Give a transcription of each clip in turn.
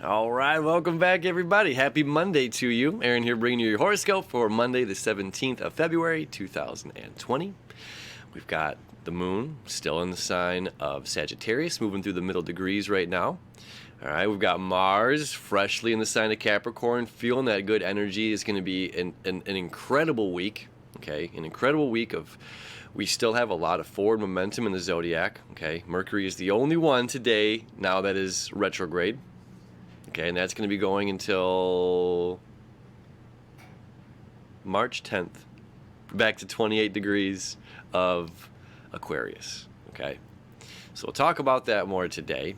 All right, welcome back, everybody. Happy Monday to you. Aaron here bringing you your horoscope for Monday, the 17th of February, 2020. We've got the moon still in the sign of Sagittarius, moving through the middle degrees right now. All right, we've got Mars freshly in the sign of Capricorn, feeling that good energy. Is going to be an incredible week, okay? An incredible week of... We still have a lot of forward momentum in the zodiac, okay? Mercury is the only one today now that is retrograde. Okay, and that's going to be going until March 10th, back to 28 degrees of Aquarius. Okay, so we'll talk about that more today.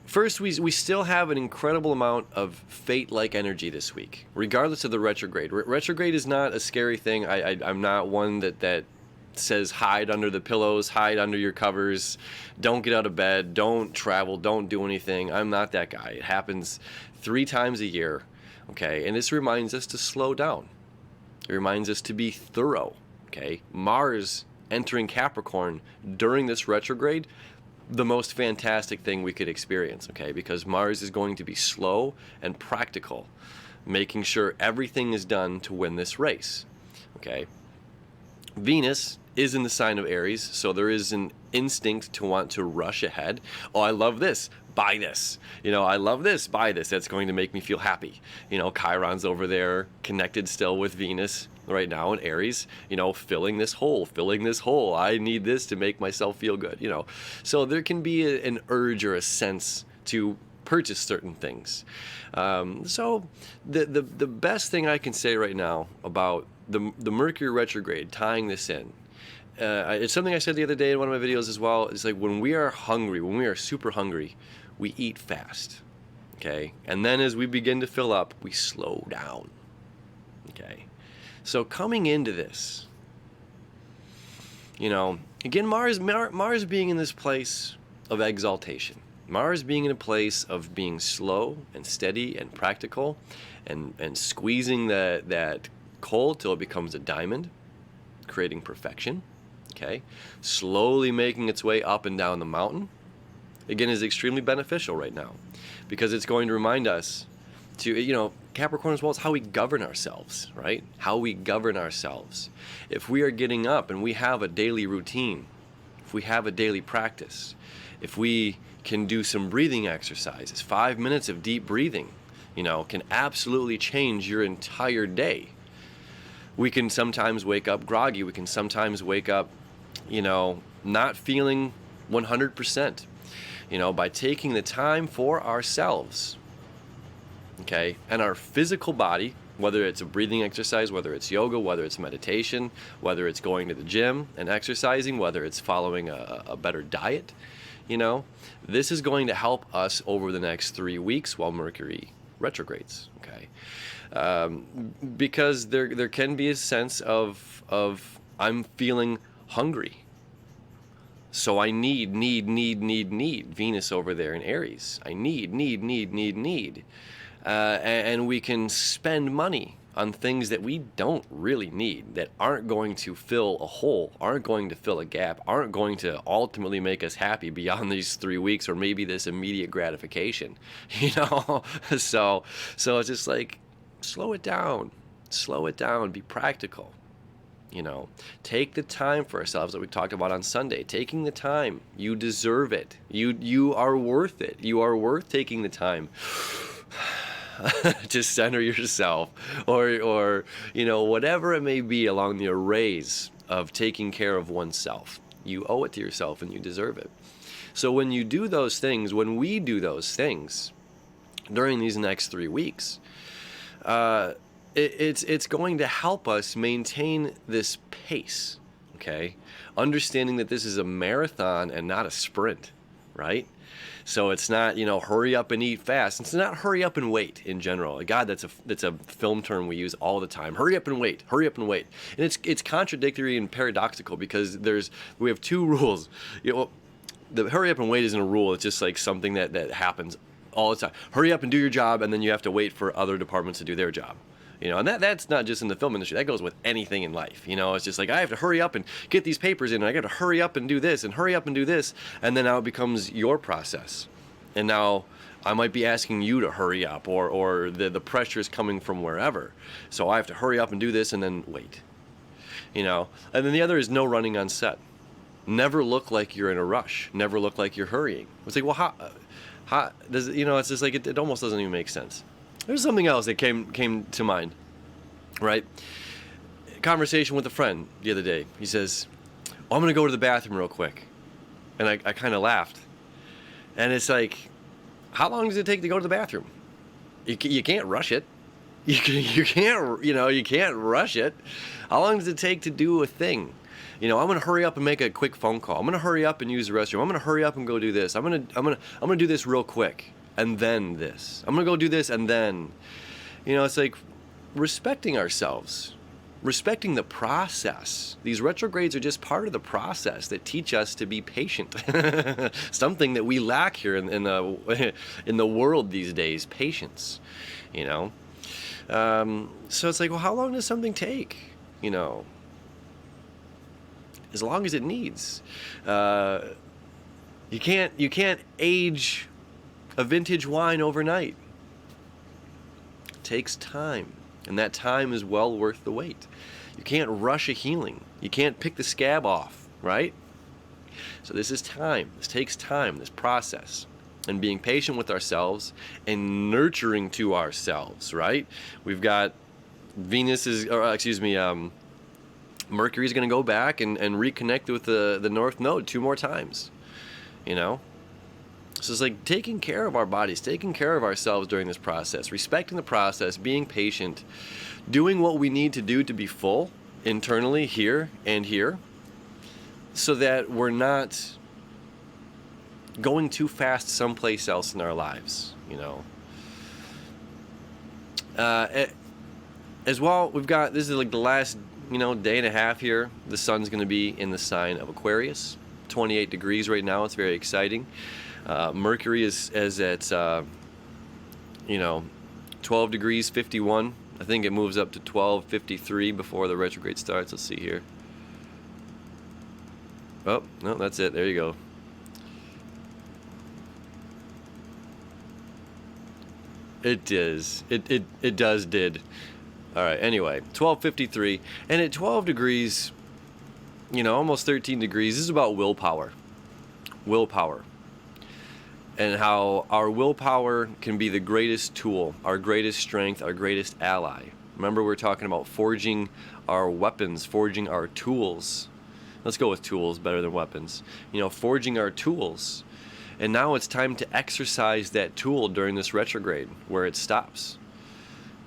First, we still have an incredible amount of fate-like energy this week, regardless of the retrograde. Retrograde is not a scary thing. I'm not one that says hide under the pillows, hide under your covers, don't get out of bed, don't travel, don't do anything. I'm not that guy. It happens 3 times a year, okay? And this reminds us to slow down. It reminds us to be thorough, okay? Mars entering Capricorn during this retrograde, the most fantastic thing we could experience, okay? Because Mars is going to be slow and practical, making sure everything is done to win this race, okay? Venus is in the sign of Aries, so there is an instinct to want to rush ahead. Oh, I love this, buy this. I love this, buy this. That's going to make me feel happy. Chiron's over there, connected still with Venus right now in Aries, filling this hole. I need this to make myself feel good, So there can be an urge or a sense to purchase certain things. So the best thing I can say right now about the Mercury retrograde, tying this in, it's something I said the other day in one of my videos as well. It's like when we are hungry, when we are super hungry, we eat fast, okay? And then as we begin to fill up, we slow down, okay? So coming into this, again, Mars being in this place of exaltation, Mars being in a place of being slow and steady and practical and squeezing that coal till it becomes a diamond, creating perfection, okay? Slowly making its way up and down the mountain, again, is extremely beneficial right now because it's going to remind us to, Capricorn as well, is how we govern ourselves, right? How we govern ourselves. If we are getting up and we have a daily routine, if we have a daily practice, if we can do some breathing exercises, 5 minutes of deep breathing, can absolutely change your entire day. We can sometimes wake up groggy. We can sometimes wake up, not feeling 100%, by taking the time for ourselves, okay? And our physical body, whether it's a breathing exercise, whether it's yoga, whether it's meditation, whether it's going to the gym and exercising, whether it's following a better diet, this is going to help us over the next 3 weeks while Mercury retrogrades, okay? Because there can be a sense of I'm feeling hungry, so I need Venus over there in Aries. I need, and we can spend money on things that we don't really need, that aren't going to fill a hole, aren't going to fill a gap, aren't going to ultimately make us happy beyond these 3 weeks or maybe this immediate gratification, So it's just like, slow it down, be practical, take the time for ourselves that we talked about on Sunday. Taking the time, you deserve it. You are worth it. You are worth taking the time to center yourself or whatever it may be along the arrays of taking care of oneself. You owe it to yourself and you deserve it. So when you do those things, when we do those things during these next 3 weeks, it's going to help us maintain this pace, okay? Understanding that this is a marathon and not a sprint, right? So it's not, hurry up and eat fast. It's not hurry up and wait in general. God, that's a film term we use all the time. Hurry up and wait. And it's contradictory and paradoxical because we have 2 rules. The hurry up and wait isn't a rule. It's just like something that happens all the time. Hurry up and do your job, and then you have to wait for other departments to do their job. And that's not just in the film industry. That goes with anything in life. It's just like, I have to hurry up and get these papers in, and I got to hurry up and do this, and hurry up and do this, and then now it becomes your process. And now I might be asking you to hurry up, or the pressure is coming from wherever. So I have to hurry up and do this and then wait. And then the other is no running on set. Never look like you're in a rush. Never look like you're hurrying. It's like, well, how does it's just like it almost doesn't even make sense. There's something else that came to mind, right? Conversation with a friend the other day. He says, "Oh, I'm gonna go to the bathroom real quick," and I kind of laughed, and it's like, how long does it take to go to the bathroom? You can't rush it. You can't rush it. How long does it take to do a thing? I'm gonna hurry up and make a quick phone call. I'm gonna hurry up and use the restroom. I'm gonna hurry up and go do this. I'm gonna do this real quick, and then this. I'm gonna go do this, and then, it's like respecting ourselves, respecting the process. These retrogrades are just part of the process that teach us to be patient. Something that we lack here in the world these days, patience. So it's like, well, how long does something take? As long as it needs. You can't age a vintage wine overnight. It takes time, and that time is well worth the wait. You can't rush a healing. You can't pick the scab off, right? So this is time. This takes time, this process. And being patient with ourselves and nurturing to ourselves, right? We've got Mercury's going to go back and reconnect with the North Node 2 more times, So it's like taking care of our bodies, taking care of ourselves during this process, respecting the process, being patient, doing what we need to do to be full internally here and here, so that we're not going too fast someplace else in our lives, As well, we've got, this is like the last day and a half here. The sun's going to be in the sign of Aquarius, 28 degrees right now. It's very exciting. Mercury is at 12 degrees 51. I think it moves up to 12:53 before the retrograde starts. Let's see here. Oh no, that's it. There you go. It is. It did. All right, anyway, 12:53, and at 12 degrees, almost 13 degrees, this is about willpower, and how our willpower can be the greatest tool, our greatest strength, our greatest ally. Remember, we're talking about forging our weapons, forging our tools. Let's go with tools better than weapons. Forging our tools. And now it's time to exercise that tool during this retrograde, where it stops,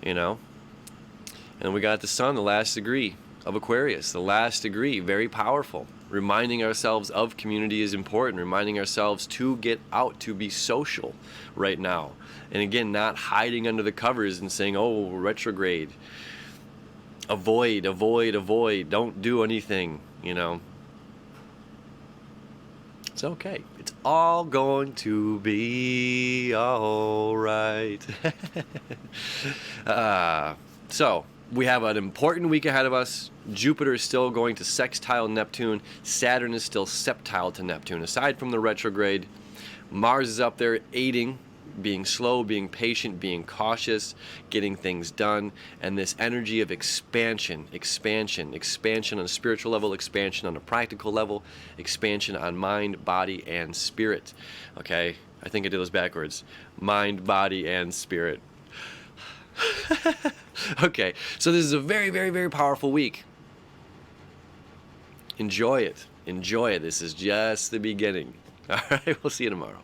And we got the sun, the last degree of Aquarius, the last degree, very powerful. Reminding ourselves of community is important, reminding ourselves to get out, to be social right now. And again, not hiding under the covers and saying, oh, retrograde. Avoid, don't do anything, It's okay. It's all going to be all right. So, we have an important week ahead of us. Jupiter is still going to sextile Neptune. Saturn is still septile to Neptune. Aside from the retrograde, Mars is up there aiding, being slow, being patient, being cautious, getting things done, and this energy of expansion on a spiritual level, expansion on a practical level, expansion on mind, body, and spirit. Okay, I think I did those backwards. Mind, body, and spirit. Okay, so this is a very, very, very powerful week. Enjoy it. This is just the beginning. All right, we'll see you tomorrow.